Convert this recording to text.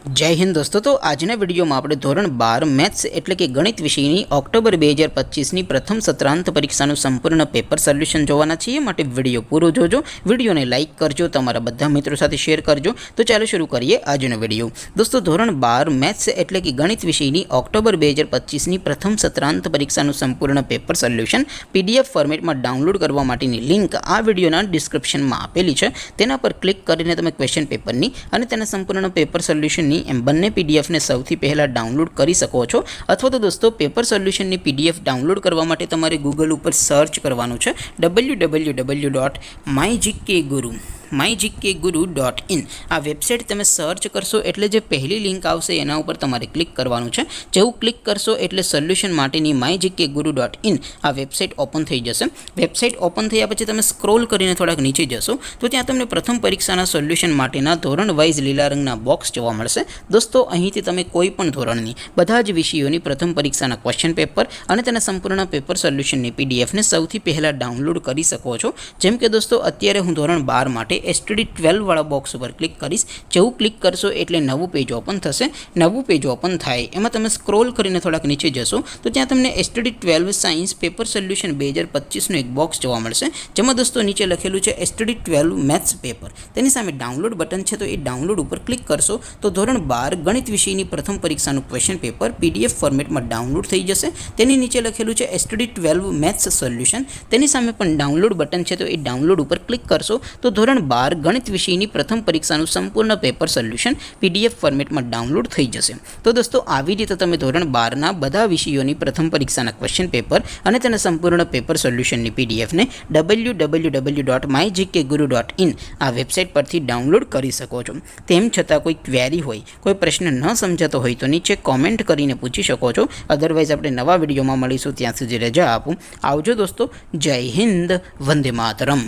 जय हिंद दोस्तों। तो आजना विडियो में આપણે ધોરણ 12 મેથ્સ એટલે કે ગણિત વિષયની ઓક્ટોબર 2025 ની પ્રથમ સત્રાંત પરીક્ષાનું સંપૂર્ણ પેપર સોલ્યુશન જોવાના છીએ। માટે વિડિયો પૂરો જોજો, વિડિયોને લાઈક કરજો, તમારા બધા મિત્રો સાથે શેર કરજો। તો ચાલો શરૂ કરીએ આજનો વિડિયો। દોસ્તો ધોરણ 12 મેથ્સ એટલે કે ગણિત વિષયની ઓક્ટોબર 2025 ની પ્રથમ સત્રાંત પરીક્ષાનું સંપૂર્ણ પેપર સોલ્યુશન પીડીએફ ફોર્મેટમાં ડાઉનલોડ કરવા માટેની લિંક આ વિડિયોના ડિસ્ક્રિપ્શનમાં આપેલી છે। તેના પર ક્લિક કરીને તમે ક્વેશ્ચન પેપરની અને તેના સંપૂર્ણ પેપર સોલ્યુશન एम बने पीडीएफ ने सौथी पहला डाउनलॉड करी सको छो। अथवा तो दोस्तों पेपर सोल्यूशन नी पीडीएफ डाउनलॉड करवा माटे तमारे गूगल पर सर्च करवानुं छे www.mygkguru.in आ वेबसाइट तमे सर्च करशो एटले जे पहली लिंक आवशे एना उपर तमारे क्लिक करवानुं छे। जेवुं क्लिक करशो एटले सोल्यूशन माटेनी mygkguru.in आ वेबसाइट ओपन थई जशे। वेबसाइट ओपन थया पछी तमे स्क्रॉल करीने थोड़ाक नीचे जशो तो त्यां तमने प्रथम परीक्षाना सोल्यूशन माटेना धोरण वाइज लीला रंगना बॉक्स जोवा मळशे। दोस्तों અહીંથી તમે કોઈ પણ ધોરણની બધા જ વિષયોની પ્રથમ પરીક્ષાના ક્વેશ્ચન પેપર અને તેના સંપૂર્ણ પેપર સોલ્યુશનની પીડીએફ ને સૌથી પહેલા ડાઉનલોડ કરી શકો છો। જેમ કે દોસ્તો અત્યારે હું ધોરણ 12 માટે STD 12 વાળા બોક્સ ઉપર ક્લિક કરીશ। જેવું ક્લિક કરશો એટલે નવું પેજ ઓપન થશે। નવું પેજ ઓપન થાય એમાં તમે સ્ક્રોલ કરીને થોડાક નીચે જશો તો ત્યાં તમને STD 12 સાયન્સ પેપર સોલ્યુશન 2025 નું એક બોક્સ જોવા મળશે। જેમાં દોસ્તો નીચે લખેલું છે STD 12 મેથ્સ પેપર। તેની સામે ડાઉનલોડ બટન છે તો એ ડાઉનલોડ ઉપર ક્લિક કરશો તો ધોરણ 12 ગણિત વિષયની પ્રથમ પરીક્ષાનું ક્વેશ્ચન પેપર પીડીએફ ફોર્મેટમાં ડાઉનલોડ થઈ જશે। તેની નીચે લખેલું છે STD 12 મેથ્સ સોલ્યુશન। તેની સામે પણ ડાઉનલોડ બટન છે તો એ ડાઉનલોડ ઉપર ક્લિક કરશો તો ધોરણ 12 ગણિત વિષયની પ્રથમ પરીક્ષાનું સંપૂર્ણ પેપર સોલ્યુશન પીડીએફ ફોર્મેટમાં ડાઉનલોડ થઈ જશે। તો દોસ્તો આવી રીતે તમે ધોરણ 12 ના બધા વિષયોની પ્રથમ પરીક્ષાના ક્વેશ્ચન પેપર અને તેના સંપૂર્ણ પેપર સોલ્યુશનની પીડીએફ ને www.mygkguru.in આ વેબસાઇટ પરથી ડાઉનલોડ કરી શકો છો। તેમ છતાં કોઈ ક્વેરી હોય, કોઈ प्रश्न न समझातो होय तो नीचे कॉमेंट करीने पूछी शको छो। अदरवाइज आपणे नवा विडियोमां मळीशुं, त्यां सुधी रजा आपो। आवजो दोस्तों। जय हिंद, वंदे मातरम।